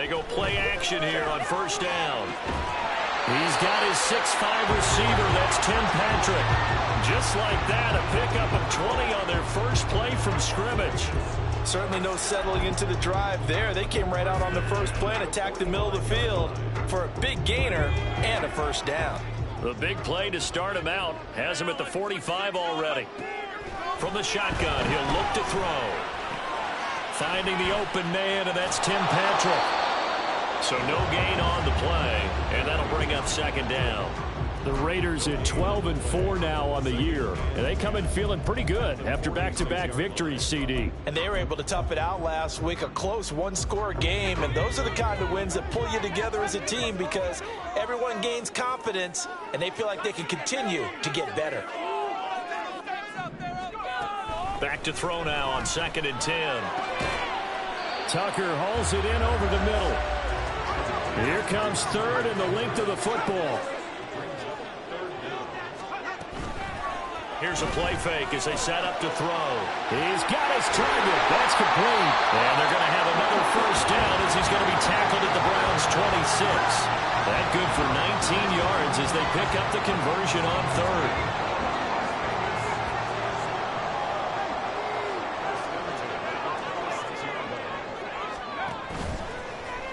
They go play action here on first down. He's got his 6'5" receiver. That's Tim Patrick. Just like that, a pickup of 20 on their first play from scrimmage. Certainly no settling into the drive there. They came right out on the first play and attacked the middle of the field for a big gainer and a first down. The big play to start him out has him at the 45 already. From the shotgun, he'll look to throw. Finding the open man, and that's Tim Patrick. So no gain on the play, and that'll bring up second down. The Raiders at 12-4 now on the year, and they come in feeling pretty good after back-to-back victories, CD. And they were able to tough it out last week, a close one-score game, and those are the kind of wins that pull you together as a team because everyone gains confidence, and they feel like they can continue to get better. Back to throw now on 2nd and 10. Tucker hauls it in over the middle. Here comes 3rd and the length of the football. Here's a play fake as they set up to throw. He's got his target. That's complete. And they're going to have another first down as he's going to be tackled at the Browns' 26. That good for 19 yards as they pick up the conversion on 3rd.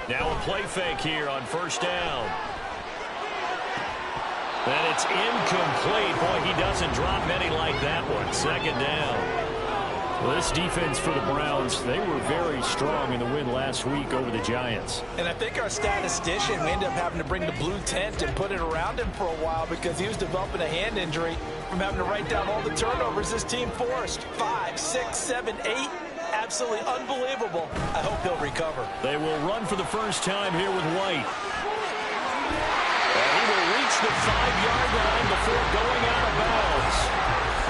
Now a play fake here on first down. And it's incomplete. Boy, he doesn't drop many like that one. Second down. Well, this defense for the Browns, they were very strong in the win last week over the Giants. And I think our statistician, we ended up having to bring the blue tent and put it around him for a while because he was developing a hand injury from having to write down all the turnovers this team forced. 5, 6, 7, 8. Absolutely unbelievable. I hope he'll recover. They will run for the first time here with White. And he will reach the 5-yard line before going out of bounds.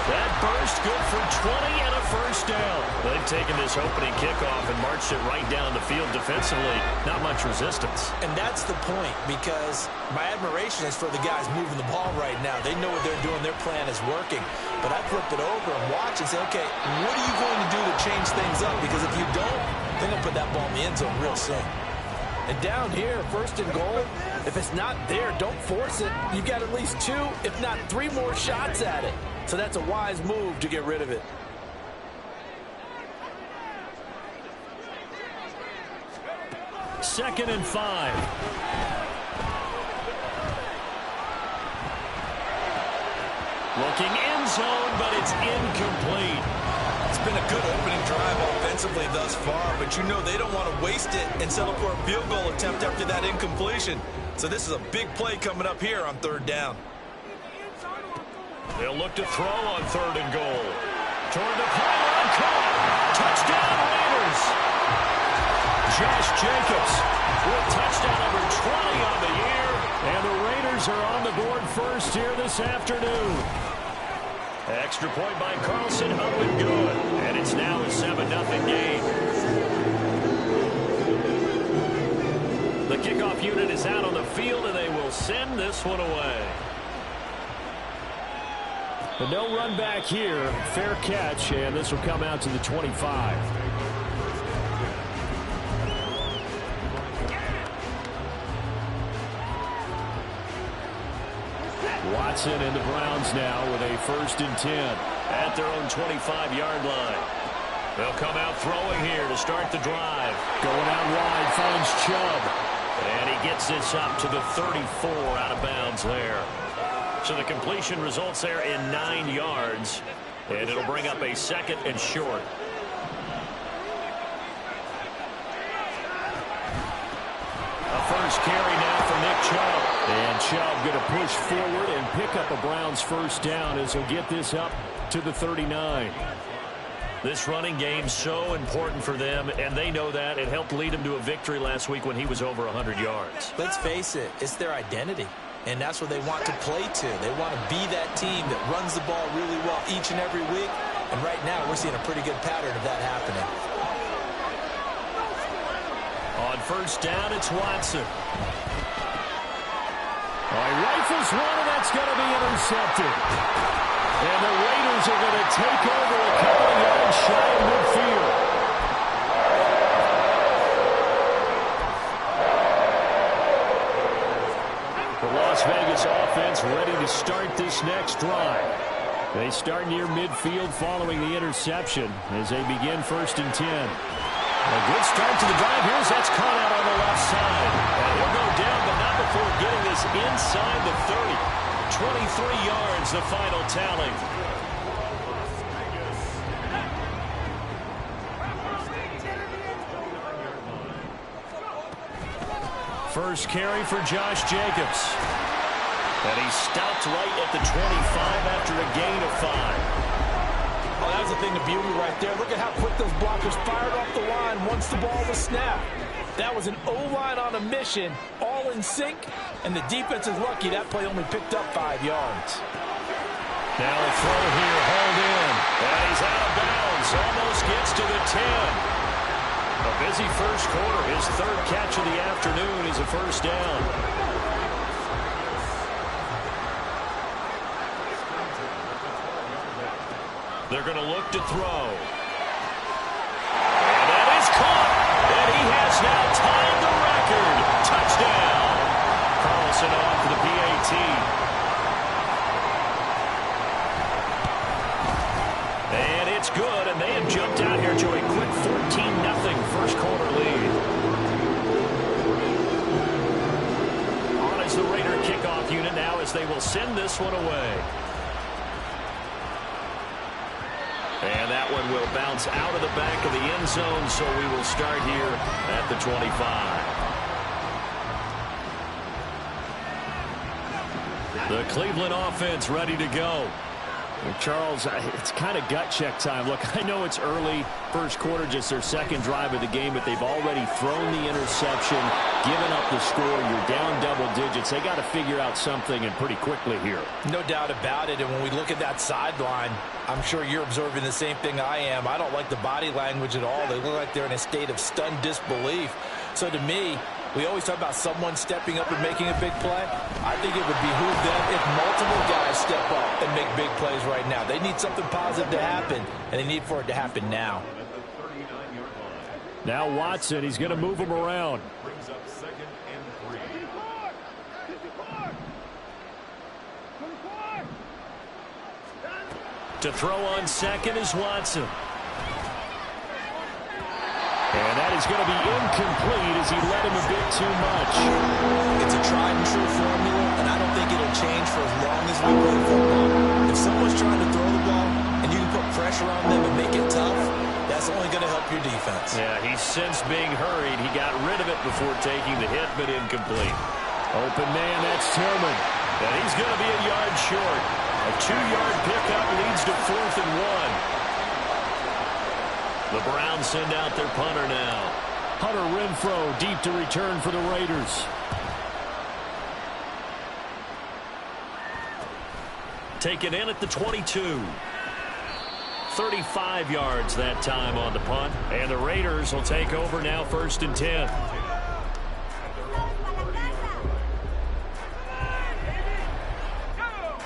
That burst good for 20 and a first down. They've taken this opening kickoff and marched it right down the field defensively. Not much resistance. And that's the point, because my admiration is for the guys moving the ball right now. They know what they're doing. Their plan is working. But I flip it over and watch and say, okay, what are you going to do to change things up? Because if you don't, they're going to put that ball in the end zone real soon. And down here, 1st and goal, if it's not there, don't force it. You've got at least 2, if not 3 more shots at it. So that's a wise move to get rid of it. Second and 5. Looking end zone, but it's incomplete. It's been a good opening drive offensively thus far, but you know they don't want to waste it and settle for a field goal attempt after that incompletion. So this is a big play coming up here on 3rd down. They'll look to throw on 3rd and goal. Toward the pylon, caught. Touchdown, Raiders. Josh Jacobs with touchdown number 20 on the year. And the Raiders are on the board first here this afternoon. Extra point by Carlson, up and good. And it's now a 7-0 game. The kickoff unit is out on the field, and they will send this one away. But no run back here. Fair catch, and this will come out to the 25. Watson and the Browns now with a 1st and 10 at their own 25-yard line. They'll come out throwing here to start the drive. Going out wide, finds Chubb. And he gets this up to the 34 out of bounds there. So the completion results there in 9 yards. And it'll bring up a 2nd and short. A first carry now for Nick Chubb. And Chubb going to push forward and pick up a Browns first down as he'll get this up to the 39. This running game so important for them, and they know that. It helped lead them to a victory last week when he was over 100 yards. Let's face it, it's their identity. And that's what they want to play to. They want to be that team that runs the ball really well each and every week. And right now, we're seeing a pretty good pattern of that happening. On first down, it's Watson. He rifles one, and that's going to be intercepted. And the Raiders are going to take over a couple of yards shy of midfield. Las Vegas offense ready to start this next drive. They start near midfield following the interception as they begin 1st and 10. A good start to the drive. Here's that's caught out on the left side. And he'll go down, but not before getting this inside the 30. 23 yards, the final tally. First carry for Josh Jacobs. And he stopped right at the 25 after a gain of 5. Oh, that was a thing of beauty right there. Look at how quick those blockers fired off the line once the ball was snapped. That was an O-line on a mission, all in sync, and the defense is lucky that play only picked up 5 yards. Now a throw here, hauled in. And he's out of bounds, almost gets to the 10. A busy first quarter. His 3rd catch of the afternoon is a first down. They're going to look to throw. And that is caught. And he has now tied the record. Touchdown. Carlson off for the PAT. And it's good. And they have jumped out here to a quick 14-0 first quarter lead. On is the Raider kickoff unit now as they will send this one away. And that one will bounce out of the back of the end zone, so we will start here at the 25. The Cleveland offense ready to go. Well, Charles, it's kind of gut check time. Look, I know it's early, first quarter, just their 2nd drive of the game, but they've already thrown the interception, given up the score. You're down double digits. They got to figure out something, and pretty quickly here. No doubt about it, and when we look at that sideline, I'm sure you're observing the same thing I am. I don't like the body language at all. They look like they're in a state of stunned disbelief. So to me, we always talk about someone stepping up and making a big play. I think it would behoove them if multiple guys step up and make big plays right now. They need something positive to happen, and they need for it to happen now. Now Watson, he's going to move him around. Brings up 2nd and 3. To throw on 2nd is Watson. And that is going to be incomplete as he led him a bit too much. It's a tried and true formula, and I don't think it'll change for as long as we play football. If someone's trying to throw the ball and you can put pressure on them and make it tough, that's only going to help your defense. Yeah, he's since being hurried. He got rid of it before taking the hit, but incomplete. Open man, that's Tillman. And he's going to be a yard short. A 2-yard pickup leads to 4th and 1. The Browns send out their punter now. Hunter Renfrow deep to return for the Raiders. Taken in at the 22. 35 yards that time on the punt. And the Raiders will take over now 1st and 10.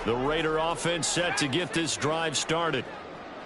The Raider offense set to get this drive started.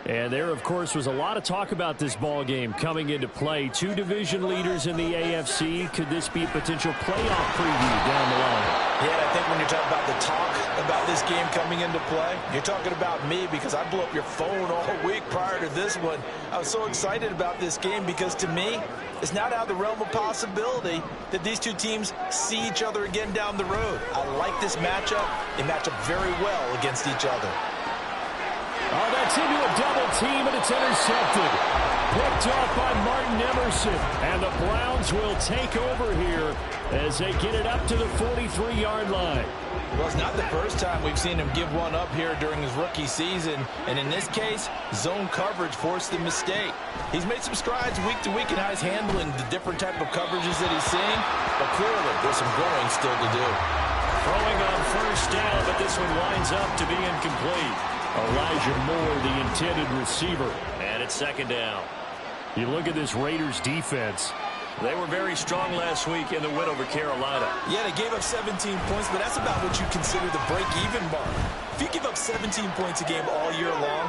And there, of course, was a lot of talk about this ball game coming into play. 2 division leaders in the AFC. Could this be a potential playoff preview down the line? Yeah, I think when you're talking about the talk about this game coming into play, you're talking about me because I blew up your phone all week prior to this one. I was so excited about this game because to me, it's not out of the realm of possibility that these two teams see each other again down the road. I like this matchup. They match up very well against each other. Oh, that's into a double team, and it's intercepted. Picked off by Martin Emerson. And the Browns will take over here as they get it up to the 43-yard line. Well, it's not the first time we've seen him give one up here during his rookie season. And in this case, zone coverage forced the mistake. He's made some strides week to week in how he's handling the different type of coverages that he's seeing. But clearly, there's some growing still to do. Throwing on 1st down, but this one winds up to be incomplete. Elijah Moore, the intended receiver. And it's 2nd down. You look at this Raiders defense. They were very strong last week in the win over Carolina. Yeah, they gave up 17 points, but that's about what you consider the break-even mark. If you give up 17 points a game all year long,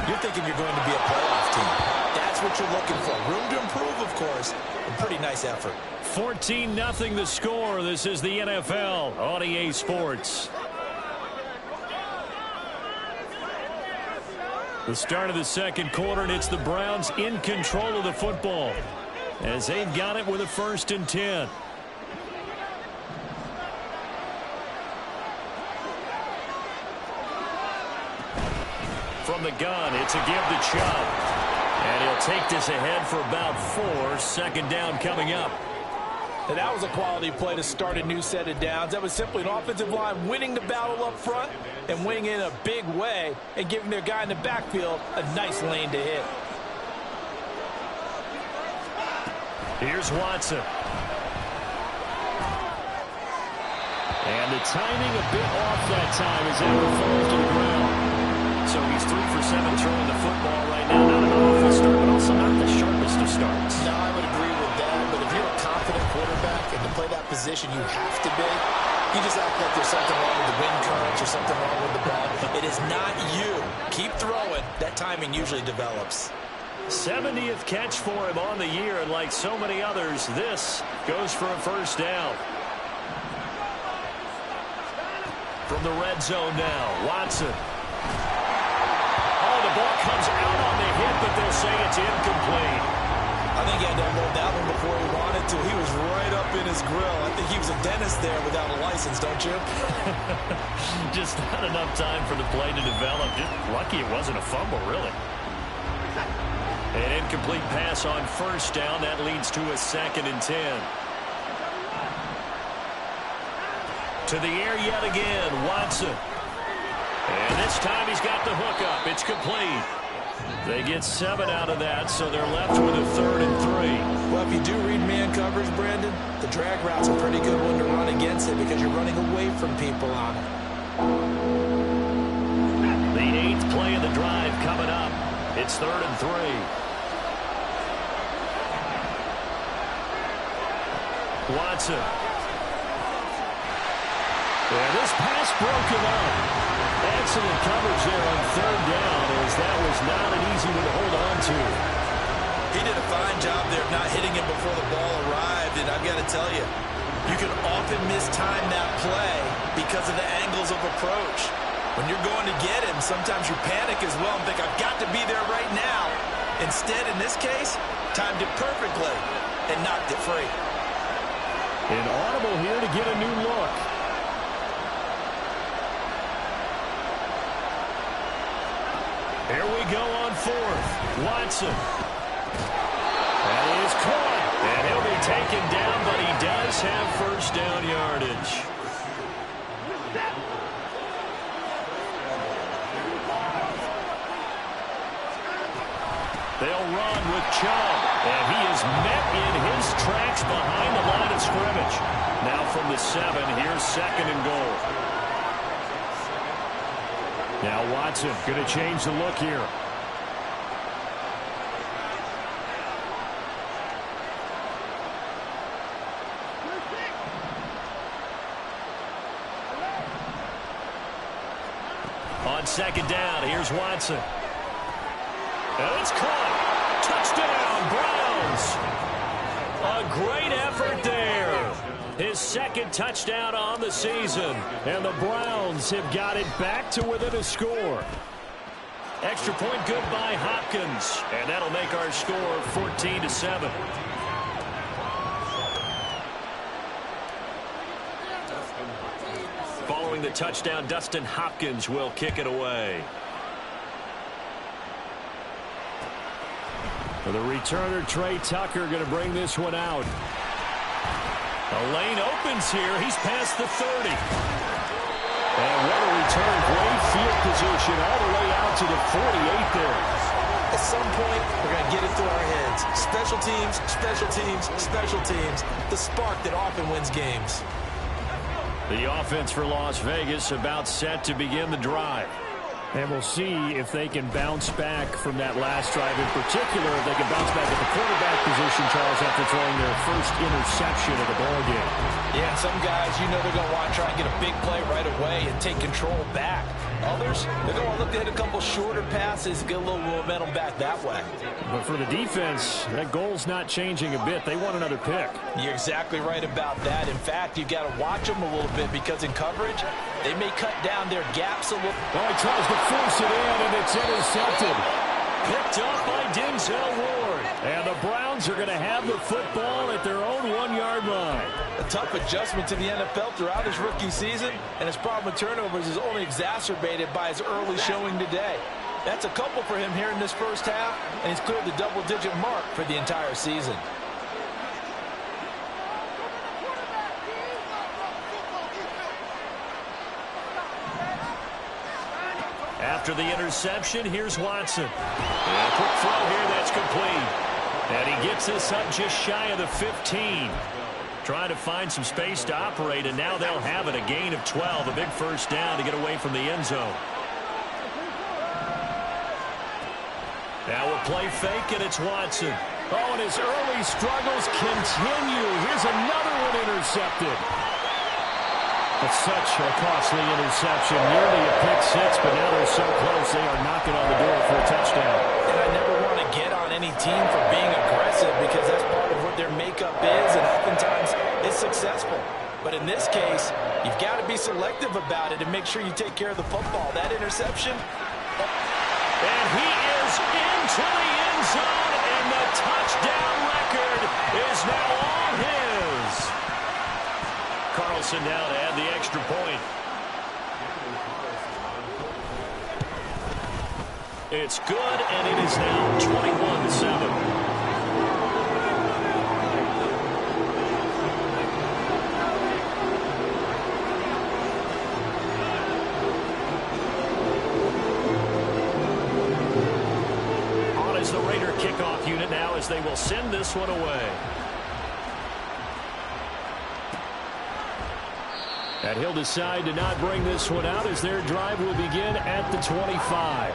you're thinking you're going to be a playoff team. That's what you're looking for. Room to improve, of course. A pretty nice effort. 14-0 the score. This is the NFL on EA Sports. The start of the second quarter, and it's the Browns in control of the football as they've got it with a 1st and 10. From the gun, it's a give to Chubb. And he'll take this ahead for about 4. 2nd down coming up. And that was a quality play to start a new set of downs. That was simply an offensive line winning the battle up front and winning in a big way and giving their guy in the backfield a nice lane to hit. Here's Watson. And the timing a bit off that time as Allen falls to the ground. So he's 3 for 7 throwing the football right now. Not an awful start, but also not the sharpest of starts. No, I would agree with that. But if you're a confident quarterback and to play that position you have to be, you just act like there's something wrong with the wind currents or something wrong with the ball. It is not you. Keep throwing. That timing usually develops. 70th catch for him on the year, and like so many others, this goes for a 1st down. From the red zone now, Watson. Oh, the ball comes out on the hit, but they'll say it's incomplete. I think he had to unload that one before he wanted to. He was right up in his grill. I think he was a dentist there without a license, don't you? Just not enough time for the play to develop. Just lucky it wasn't a fumble, really. An incomplete pass on 1st down. That leads to a 2nd and 10. To the air yet again, Watson. And this time he's got the hook up. It's complete. They get 7 out of that, so they're left with a 3rd and 3. Well, if you do read man coverage, Brandon, the drag route's a pretty good one to run against it because you're running away from people on it. The 8th play of the drive coming up. It's 3rd and 3. Watson. Yeah, this pass broken up. Excellent coverage there on 3rd down, as that was not an easy one to hold on to. He did a fine job there of not hitting him before the ball arrived, and I've got to tell you, you can often mistime that play because of the angles of approach. When you're going to get him, sometimes you panic as well and think, I've got to be there right now. Instead, in this case, timed it perfectly and knocked it free. An audible here to get a new look. Here we go on 4th. Watson. That is caught. And he'll be taken down, but he does have 1st down yardage. They'll run with Chubb. And he is met in his tracks behind the line of scrimmage. Now from the 7, here's 2nd and goal. Now Watson going to change the look here. On 2nd down, here's Watson. And it's caught. Touchdown, Browns. A great effort there. His 2nd touchdown on the season. And the Browns have got it back to within a score. Extra point good by Hopkins. And that'll make our score 14-7. Following the touchdown, Dustin Hopkins will kick it away. For the returner, Trey Tucker going to bring this one out. The lane opens here. He's past the 30. And what a return. Great field position all the way out to the 48 there. At some point, we're going to get it through our heads. Special teams, special teams, special teams. The spark that often wins games. The offense for Las Vegas about set to begin the drive. And we'll see if they can bounce back from that last drive. In particular, if they can bounce back at the quarterback position, Charles, after throwing their first interception of the ballgame. Yeah, and some guys, you know they're going to want to try and get a big play right away and take control back. Others, they're going to look at a couple shorter passes, get a little momentum back that way. But for the defense, that goal's not changing a bit. They want another pick. You're exactly right about that. In fact, you've got to watch them a little bit because in coverage, they may cut down their gaps a little. Oh, he tries to force it in, and it's intercepted. Picked up by Denzel Ward. And the Browns are going to have the football at their own 1-yard line. A tough adjustment to the NFL throughout his rookie season, and his problem with turnovers is only exacerbated by his early showing today. That's a couple for him here in this first half, and he's cleared the double-digit mark for the entire season. After the interception, here's Watson. And a quick throw here, that's complete. And he gets this up just shy of the 15. Trying to find some space to operate, and now they'll have it. A gain of 12, a big first down to get away from the end zone. Now a play fake, and it's Watson. Oh, and his early struggles continue. Here's another one intercepted. It's such a costly interception. Nearly a pick six, but now they're so close they are knocking on the door for a touchdown. And I never want to get on any team for being aggressive because that's part of what their makeup is, and oftentimes it's successful. But in this case, you've got to be selective about it and make sure you take care of the football. That interception. And he is into the end zone, and the touchdown record is now all his. Carlson now to add the extra point. It's good, and it is now 21-7. On is the Raider kickoff unit now as they will send this one away. And he'll decide to not bring this one out as their drive will begin at the 25.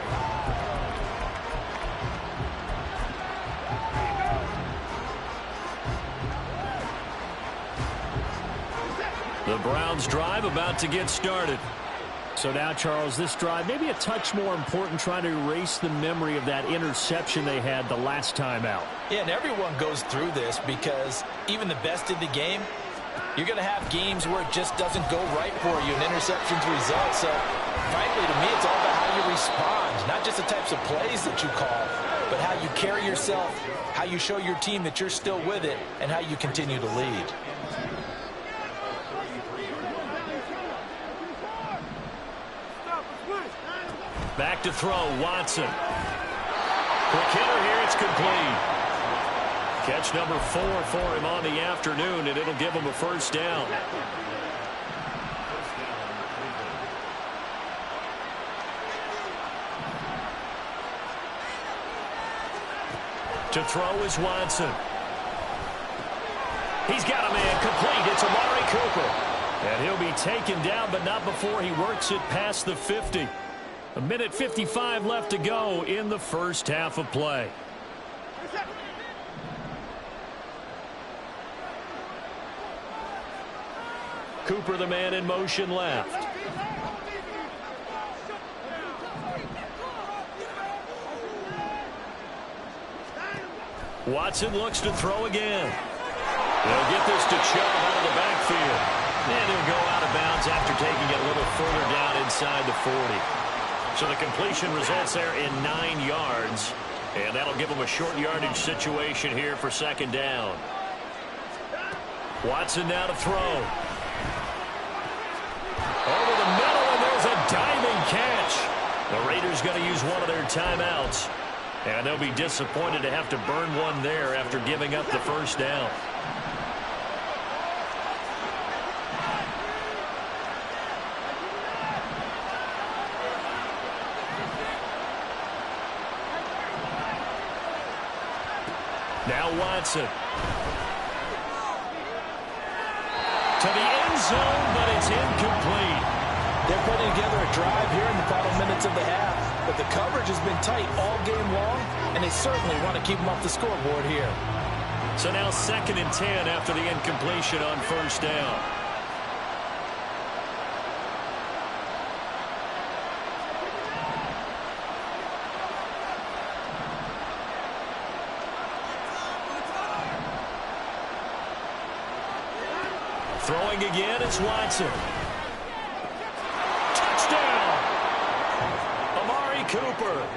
The Browns drive about to get started. So now, Charles, this drive maybe a touch more important, trying to erase the memory of that interception they had the last time out. Yeah, and everyone goes through this because even the best in the game, you're going to have games where it just doesn't go right for you and interceptions result. So, frankly, to me, it's all about how you respond, not just the types of plays that you call, but how you carry yourself, how you show your team that you're still with it, and how you continue to lead. Back to throw, Watson. Quick hitter here, it's complete. Catch number 4 for him on the afternoon, and it'll give him a first down. To throw is Watson. He's got a man complete. It's Amari Cooper. And he'll be taken down, but not before he works it past the 50. 1:55 left to go in the first half of play. Cooper, the man in motion left. Watson looks to throw again. They'll get this to Chubb out of the backfield. And he'll go out of bounds after taking it a little further down inside the 40. So the completion results there in 9 yards. And that'll give him a short yardage situation here for second down. Watson now to throw. Over the middle, and there's a diving catch. The Raiders going to use one of their timeouts. And they'll be disappointed to have to burn one there after giving up the first down. Now Watson. To the end zone, but it's incomplete. They're putting together a drive here in the final minutes minutes of the half, but the coverage has been tight all game long, and they certainly want to keep them off the scoreboard here. So now 2nd and 10 after the incompletion on first down. Throwing again, it's Watson. Touchdown! Amari Cooper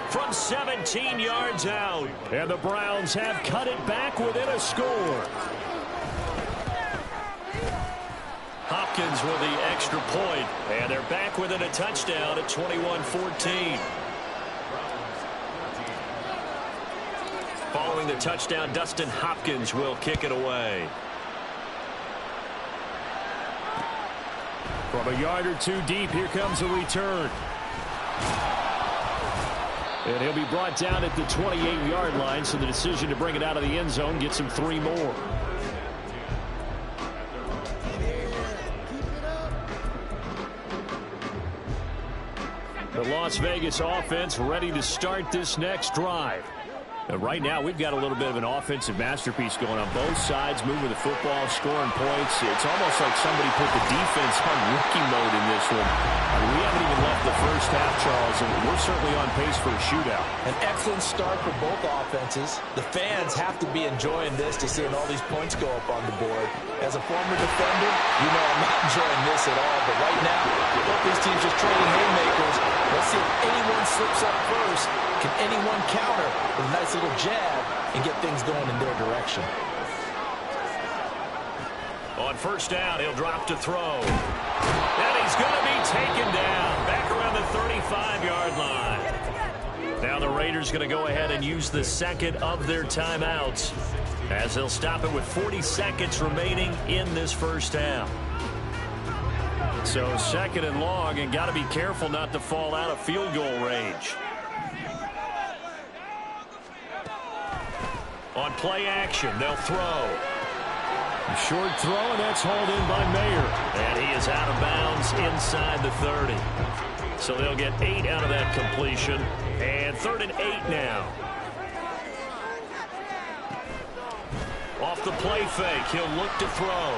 from 17 yards out. And the Browns have cut it back within a score. Hopkins with the extra point, and they're back within a touchdown at 21-14. Following the touchdown, Dustin Hopkins will kick it away. From a yard or two deep, here comes a return. And he'll be brought down at the 28-yard line, so the decision to bring it out of the end zone gets him 3 more. The Las Vegas offense ready to start this next drive. And right now, we've got a little bit of an offensive masterpiece going on both sides, moving the football, scoring points. It's almost like somebody put the defense on rookie mode in this one. I mean, we haven't even left the first half, Charles, and we're certainly on pace for a shootout. An excellent start for both offenses. The fans have to be enjoying this to seeing all these points go up on the board. As a former defender, you know I'm not enjoying this at all. But right now, both these teams just trading haymakers. Let's see if anyone slips up first. Can anyone counter with a nice little jab and get things going in their direction? On first down, he'll drop to throw. And he's going to be taken down back around the 35-yard line. Now the Raiders going to go ahead and use the second of their timeouts as they'll stop it with 40 seconds remaining in this first half. So 2nd and long, and got to be careful not to fall out of field goal range. On play action, they'll throw. A short throw, and that's hauled in by Mayer. And he is out of bounds inside the 30. So they'll get 8 out of that completion. And 3rd and 8 now. Off the play fake, he'll look to throw.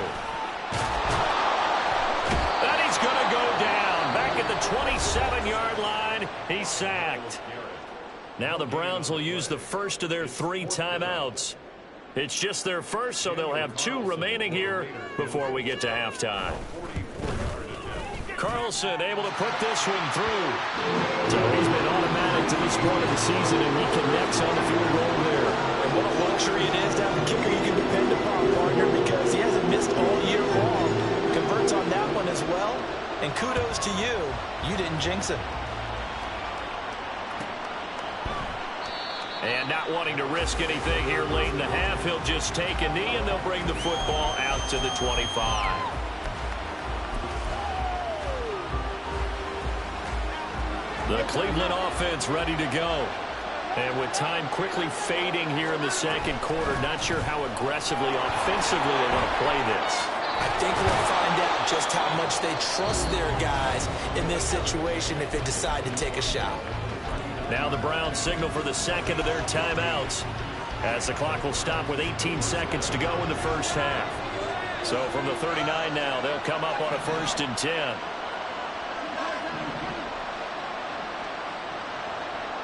And he's going to go down. Back at the 27-yard line, he's sacked. Now the Browns will use the first of their 3 timeouts. It's just their first, so they'll have 2 remaining here before we get to halftime. Carlson able to put this one through. So he's been automatic to this point of the season, and he connects on the field goal there. And what a luxury it is to have a kicker you can depend upon, partner, because he hasn't missed all year long. Converts on that one as well. And kudos to you. You didn't jinx him. And not wanting to risk anything here late in the half, he'll just take a knee, and they'll bring the football out to the 25. The Cleveland offense ready to go. And with time quickly fading here in the second quarter, not sure how aggressively, offensively they want to play this. I think we'll find out just how much they trust their guys in this situation if they decide to take a shot. Now the Browns signal for the second of their timeouts as the clock will stop with 18 seconds to go in the first half. So from the 39 now, they'll come up on a 1st and 10.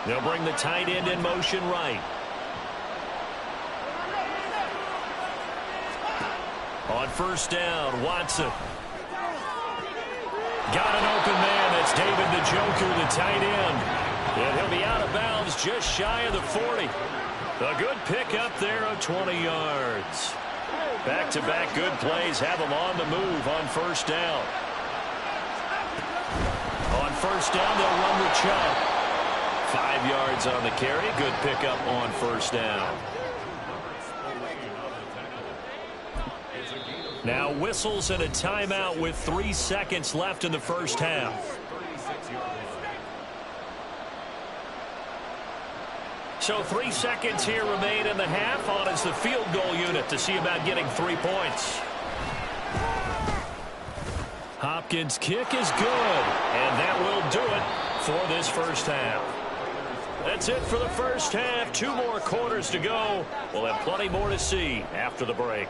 They'll bring the tight end in motion right. On first down, Watson. Got an open man. That's David Njoku, the tight end. And he'll be out of bounds just shy of the 40. A good pickup there of 20 yards. Back-to-back good plays have them on the move on first down. On first down, they'll run with Chubb. 5 yards on the carry. Good pickup on first down. Now whistles and a timeout with 3 seconds left in the first half. So 3 seconds here remain in the half. On is the field goal unit to see about getting 3 points. Hopkins' kick is good, and that will do it for this first half. That's it for the first half. 2 more quarters to go. We'll have plenty more to see after the break.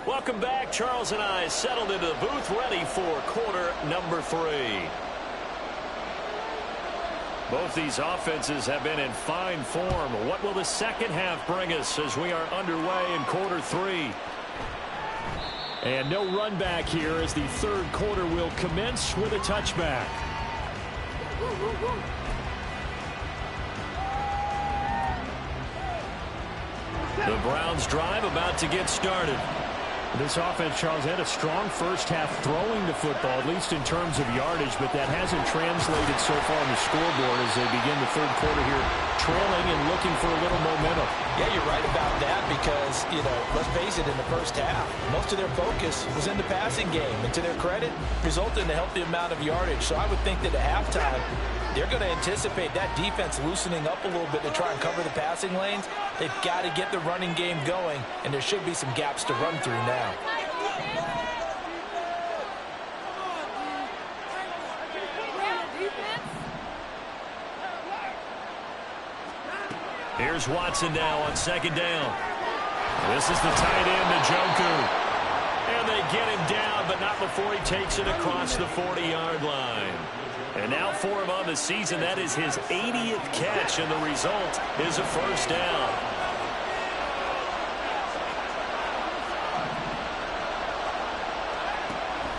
Welcome back. Charles and I settled into the booth, ready for quarter number 3. Both these offenses have been in fine form. What will the second half bring us as we are underway in quarter 3? And no run back here as the third quarter will commence with a touchback. The Browns drive about to get started. This offense, Charles, had a strong first half throwing the football, at least in terms of yardage, but that hasn't translated so far on the scoreboard as they begin the third quarter here, trailing and looking for a little momentum. Yeah, you're right about that because, let's face it, in the first half, most of their focus was in the passing game. And to their credit, resulted in a healthy amount of yardage. So I would think that at halftime, they're going to anticipate that defense loosening up a little bit to try and cover the passing lanes. They've got to get the running game going, and there should be some gaps to run through now. Here's Watson now on second down. This is the tight end, Njoku. And they get him down, but not before he takes it across the 40-yard line. And now for him on the season, that is his 80th catch, and the result is a first down.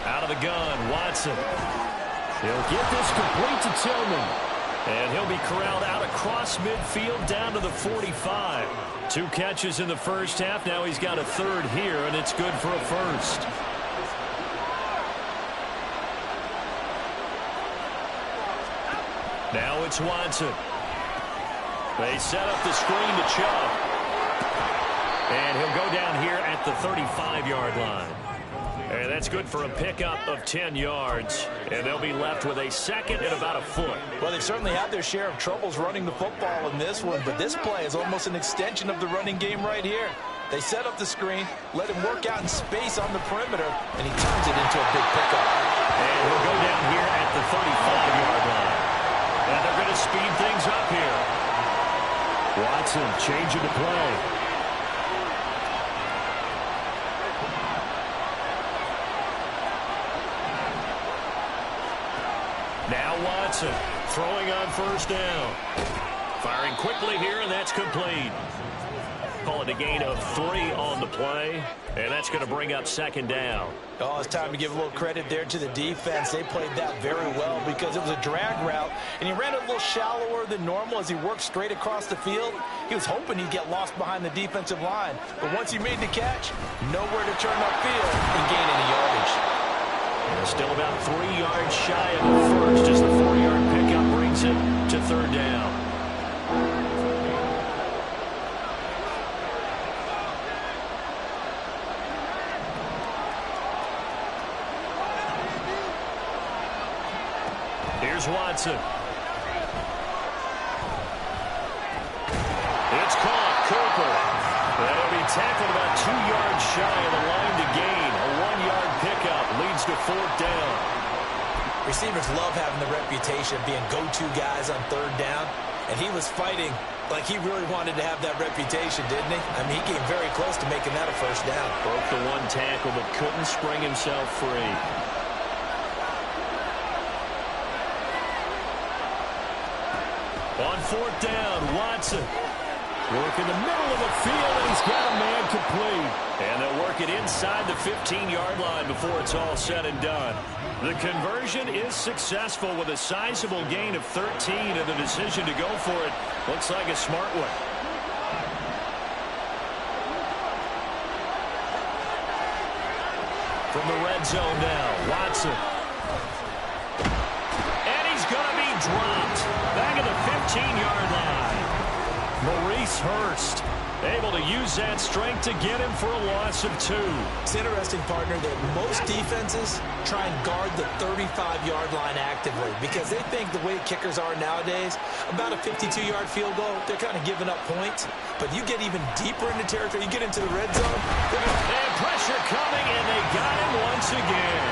Out of the gun, Watson. He'll get this complete to Tillman. And he'll be corralled out across midfield down to the 45. 2 catches in the first half. Now he's got a third here, and it's good for a first. Now it's Watson. They set up the screen to Chubb. And he'll go down here at the 35-yard line. And that's good for a pickup of 10 yards. And they'll be left with a second and about a foot. Well, they've certainly had their share of troubles running the football in this one, but this play is almost an extension of the running game right here. They set up the screen, let him work out in space on the perimeter, and he turns it into a big pickup. And he'll go down here at the 35-yard line. And they're going to speed things up here. Watson changing the play. Now Watson throwing on first down. Firing quickly here, and that's complete. Call it a gain of 3 on the play, and that's going to bring up second down. Oh, it's time to give a little credit there to the defense. They played that very well because it was a drag route, and he ran it a little shallower than normal as he worked straight across the field. He was hoping he'd get lost behind the defensive line, but once he made the catch, nowhere to turn upfield and gain any yardage. Still about 3 yards shy of the first as the 4-yard pickup brings it to third down. Here's Watson. It's caught. Cooper. That'll be tackled about 2 yards shy of the line to gain. A 1-yard pickup leads to fourth down. Receivers love having the reputation of being go-to guys on third down, and he was fighting like he really wanted to have that reputation, didn't he? I mean, he came very close to making that a first down. Broke the 1 tackle, but couldn't spring himself free. On fourth down, Watson. Work in the middle of the field, and he's got a man complete. And they'll work it inside the 15-yard line before it's all said and done. The conversion is successful with a sizable gain of 13, and the decision to go for it looks like a smart one. From the red zone now, Watson. And he's going to be dropped back at the 15-yard line. Maurice Hurst Able to use that strength to get him for a loss of 2. It's interesting, partner, that most defenses try and guard the 35-yard line actively because they think the way kickers are nowadays, about a 52-yard field goal, they're kind of giving up points. But you get even deeper into territory, you get into the red zone. And pressure coming, and they got him once again.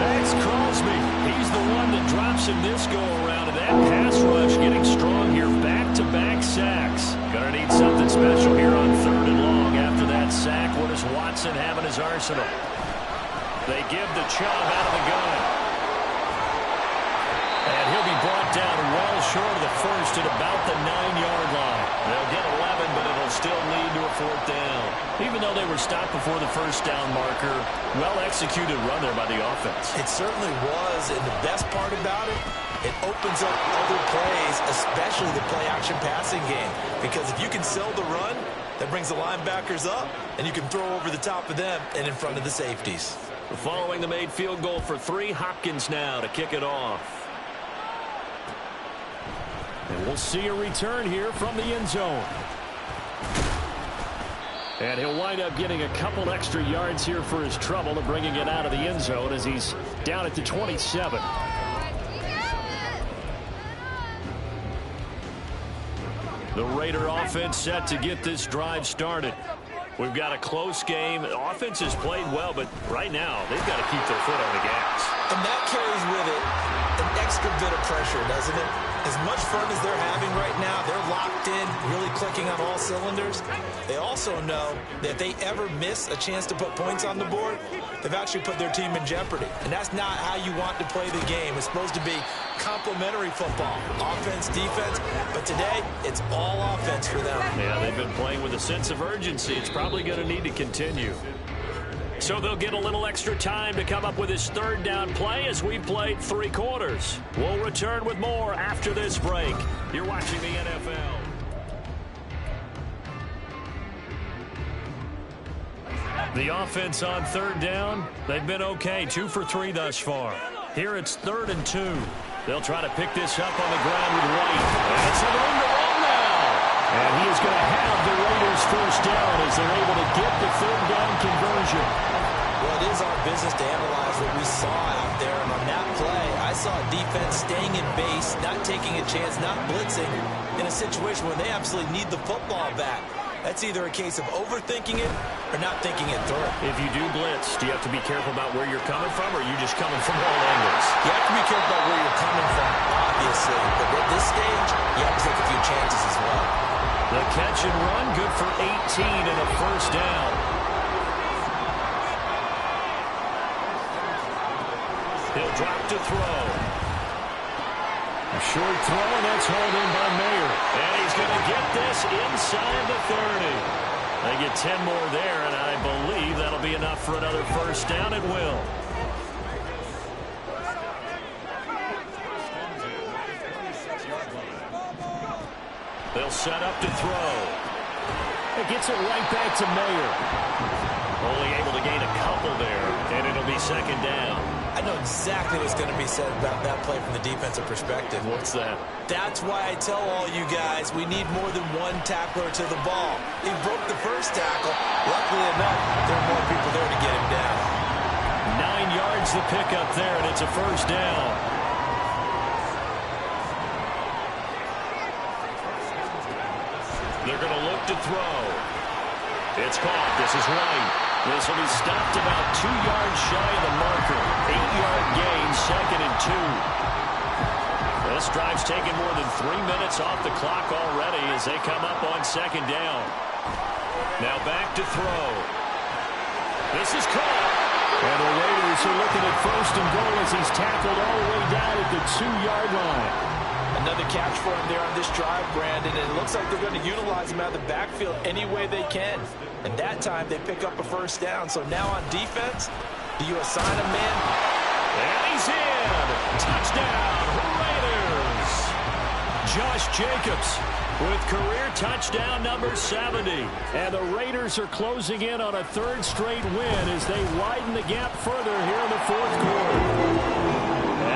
Max Crosby, he's the one that drops him this go-around, and that pass rush getting strong here. Back-to-back sacks. Gonna need something special here on 3rd and long. After that sack, what does Watson have in his arsenal? They give the Chubb out of the gun. And he'll be brought down well short of the first at about the 9-yard line. They'll get 11, but it'll still lead to a 4th down. Even though they were stopped before the first down marker, well-executed run there by the offense. It certainly was, and the best part about it, it opens up other plays, especially the play-action passing game. Because if you can sell the run, that brings the linebackers up, and you can throw over the top of them and in front of the safeties. Following the made field goal for 3, Hopkins now to kick it off. And we'll see a return here from the end zone. And he'll wind up getting a couple extra yards here for his trouble and bringing it out of the end zone as he's down at the 27. The Raider offense set to get this drive started. We've got a close game. The offense has played well, but right now they've got to keep their foot on the gas. And that carries with it an extra bit of pressure, doesn't it? As much fun as they're having right now, they're locked in, really clicking on all cylinders. They also know that if they ever miss a chance to put points on the board, they've actually put their team in jeopardy. And that's not how you want to play the game. It's supposed to be complementary football, offense, defense. But today, it's all offense for them. Yeah, they've been playing with a sense of urgency. It's probably going to need to continue. So they'll get a little extra time to come up with his 3rd down play as we played 3 quarters. We'll return with more after this break. You're watching the NFL. The offense on 3rd down, they've been okay. 2 for 3 thus far. Here it's 3rd and 2. They'll try to pick this up on the ground with White. And it's a room to run now. And he is going to have the Raiders' 1st down as they're able to get the 3rd down conversion. Well, it is our business to analyze what we saw out there. And on that play, I saw a defense staying in base, not taking a chance, not blitzing in a situation where they absolutely need the football back. That's either a case of overthinking it or not thinking it through. If you do blitz, do you have to be careful about where you're coming from, or are you just coming from all angles? You have to be careful about where you're coming from, obviously. But at this stage, you have to take a few chances as well. The catch and run, good for 18 and a 1st down. He'll drop to throw. A short throw, and that's hauled in by Mayer. And he's going to get this inside the 30. They get 10 more there, and I believe that'll be enough for another 1st down. It will. They'll set up to throw. It gets it right back to Mayer. Only able to gain a couple there, and it'll be 2nd down. I know exactly what's going to be said about that play from the defensive perspective. What's that? That's why I tell all you guys we need more than one tackler to the ball. He broke the first tackle. Luckily enough, there are more people there to get him down. 9 yards the pickup there, and it's a 1st down. They're going to look to throw. It's caught. This is White. This will be stopped about 2 yards shy of the marker. 8-yard gain, 2nd and 2. This drive's taken more than 3 minutes off the clock already as they come up on 2nd down. Now back to throw. This is caught. And the Raiders are looking at 1st and goal as he's tackled all the way down at the 2-yard line. Another catch for him there on this drive, Brandon, and it looks like they're going to utilize him out of the backfield any way they can. And that time, they pick up a 1st down. So now on defense, do you assign a man? And he's in! Touchdown, Raiders! Josh Jacobs with career touchdown number 70. And the Raiders are closing in on a 3rd straight win as they widen the gap further here in the 4th quarter.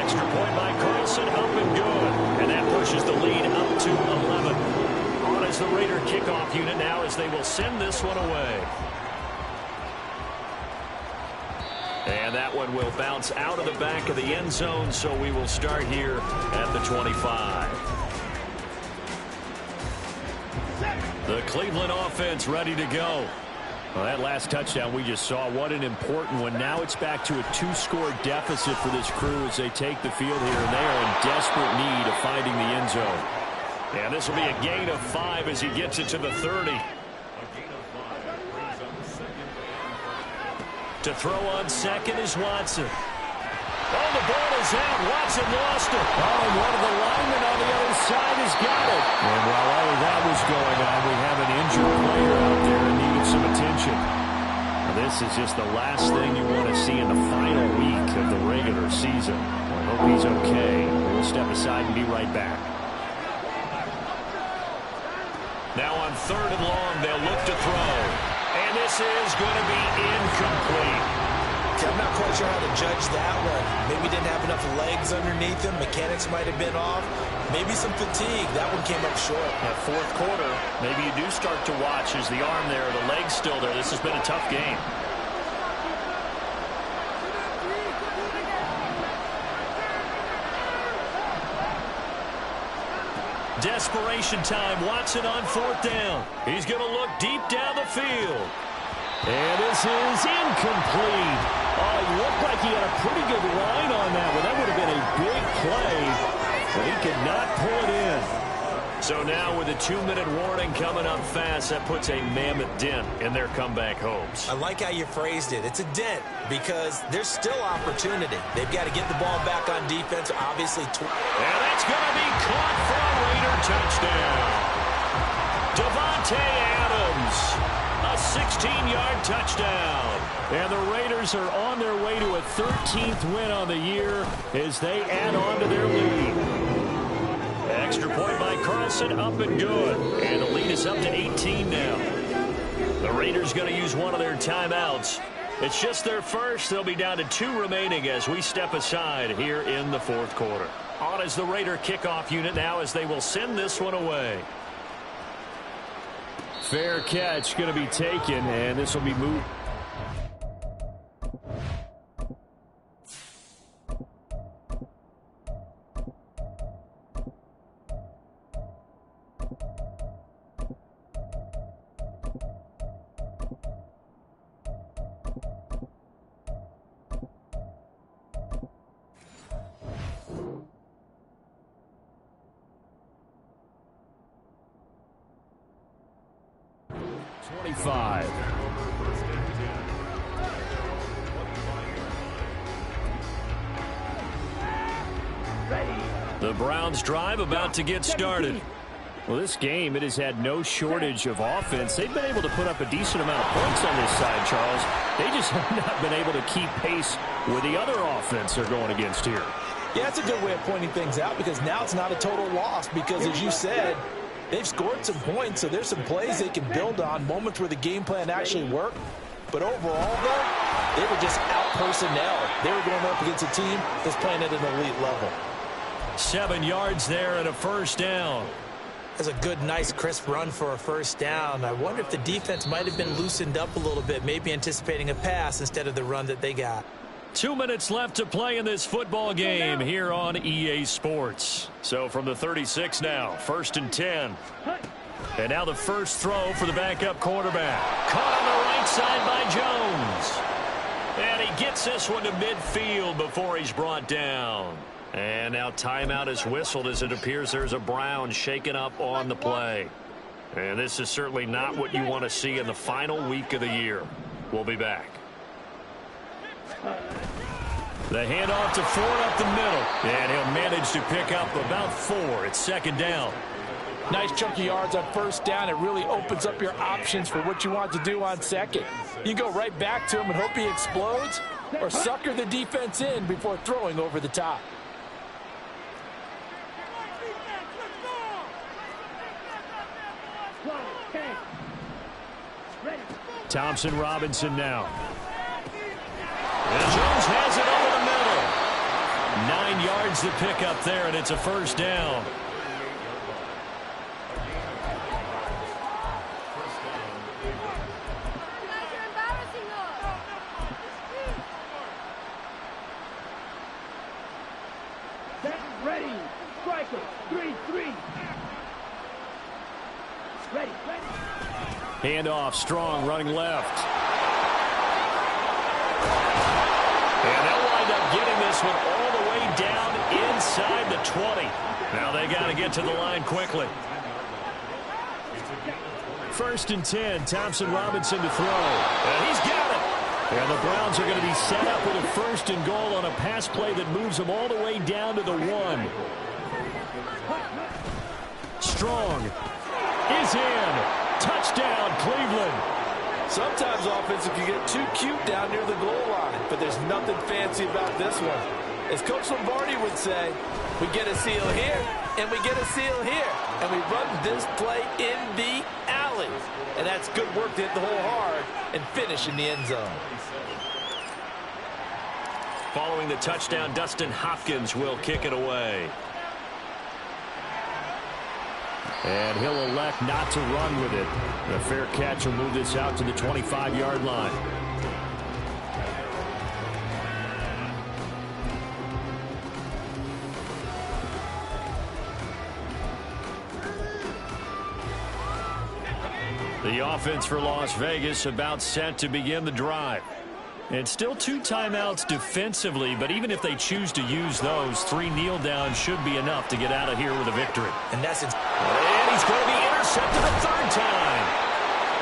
Extra point by Carlson, up and good. And that pushes the lead up to 11. On a is the Raider kickoff unit now as they will send this one away. And that one will bounce out of the back of the end zone, so we will start here at the 25. The Cleveland offense ready to go. Well, that last touchdown we just saw, what an important one. Now it's back to a 2-score deficit for this crew as they take the field here, and they are in desperate need of finding the end zone. And this will be a gain of 5 as he gets it to the 30. To throw on second is Watson. Oh, the ball is out. Watson lost it. Oh, and one of the linemen on the other side has got it. And while all of that was going on, we have an injured player out there and needed some attention. Now, this is just the last thing you want to see in the final week of the regular season. I hope he's okay. We'll step aside and be right back. Now on 3rd and long, they'll look to throw. And this is going to be incomplete. I'm not quite sure how to judge that one. Maybe didn't have enough legs underneath him. Mechanics might have been off. Maybe some fatigue. That one came up short. That 4th quarter, maybe you do start to watch. Is the arm there, the leg's still there? This has been a tough game. Desperation time. Watson on 4th down. He's going to look deep down the field. And this is incomplete. Oh, he looked like he had a pretty good line on that one. That would have been a big play, but he could not pull it in. So now with a 2-minute warning coming up fast, that puts a mammoth dent in their comeback hopes. I like how you phrased it. It's a dent because there's still opportunity. They've got to get the ball back on defense, obviously. And that's going to be caught for a Raider touchdown. Davante Adams, a 16-yard touchdown. And the Raiders are on their way to a 13th win on the year as they add on to their lead. Extra point by Carlson, up and good. And the lead is up to 18 now. The Raiders going to use one of their timeouts. It's just their first. They'll be down to 2 remaining as we step aside here in the 4th quarter. On is the Raider kickoff unit now as they will send this one away. Fair catch going to be taken, and this will be moved. The Browns drive about to get started. Well, this game, it has had no shortage of offense. They've been able to put up a decent amount of points on this side, Charles. They just have not been able to keep pace with the other offense they're going against here. Yeah, that's a good way of pointing things out because now it's not a total loss because, as you said, they've scored some points, so there's some plays they can build on, moments where the game plan actually worked. But overall, though, they were just out-personnel. They were going up against a team that's playing at an elite level. 7 yards there and a first down. That's a good, nice, crisp run for a first down. I wonder if the defense might have been loosened up a little bit, maybe anticipating a pass instead of the run that they got. 2 minutes left to play in this football game here on EA Sports. So from the 36 now, 1st and 10. And now the first throw for the backup quarterback. Caught on the right side by Jones. And he gets this one to midfield before he's brought down. And now timeout is whistled as it appears there's a Brown shaken up on the play. And this is certainly not what you want to see in the final week of the year. We'll be back. The handoff to Ford up the middle. And he'll manage to pick up about 4. It's 2nd down. Nice chunky yards on first down. It really opens up your options for what you want to do on second. You go right back to him and hope he explodes or sucker the defense in before throwing over the top. Thompson Robinson now. And Jones has it over the middle. 9 yards to pick up there, and it's a first down. Handoff, Strong running left. And they'll wind up getting this one all the way down inside the 20. Now they got to get to the line quickly. 1st and 10, Thompson Robinson to throw. And he's got it. And the Browns are going to be set up with a 1st and goal on a pass play that moves them all the way down to the 1. Strong is in. Touchdown, Cleveland. Sometimes offenses can get too cute down near the goal line, but there's nothing fancy about this one. As Coach Lombardi would say, we get a seal here, and we get a seal here, and we run this play in the alley. And that's good work to hit the hole hard and finish in the end zone. Following the touchdown, Dustin Hopkins will kick it away. And he'll elect not to run with it. The fair catch will move this out to the 25-yard line. The offense for Las Vegas about set to begin the drive. It's still 2 timeouts defensively, but even if they choose to use those, 3 kneel downs should be enough to get out of here with a victory. And that's it. And he's going to be intercepted a 3rd time.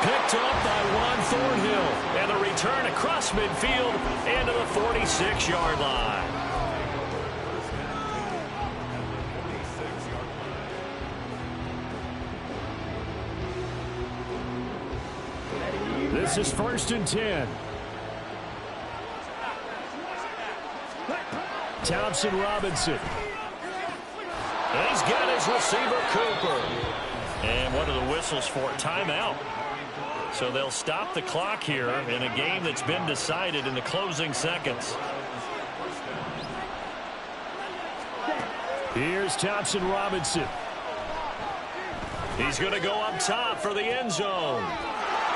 Picked up by Juan Thornhill. And the return across midfield and to the 46-yard line. This is 1st and 10. Thompson Robinson. And he's got his receiver, Cooper. And what are the whistles for? Timeout. So they'll stop the clock here in a game that's been decided in the closing seconds. Here's Thompson Robinson. He's going to go up top for the end zone.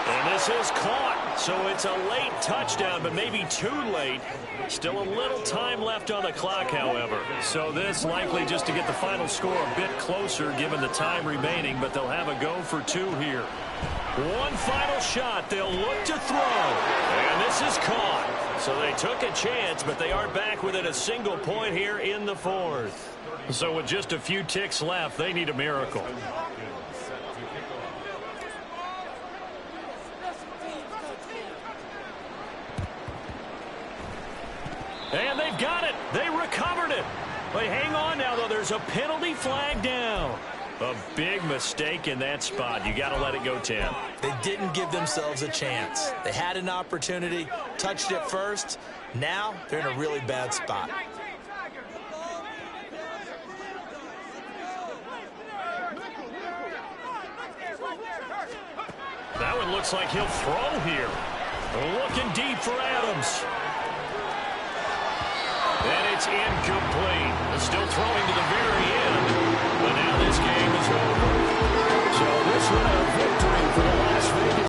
And this is caught, so it's a late touchdown, but maybe too late. Still a little time left on the clock, however. So this likely just to get the final score a bit closer given the time remaining, but they'll have a go for 2 here. One final shot. They'll look to throw. And this is caught. So they took a chance, but they are back within a single point here in the 4th. So with just a few ticks left, they need a miracle. And they've got it. They recovered it. But hang on now, though. There's a penalty flag down. A big mistake in that spot. You got to let it go, Tim. They didn't give themselves a chance. They had an opportunity, touched it first. Now they're in a really bad spot. That one looks like he'll throw here. Looking deep for Adams. And it's incomplete.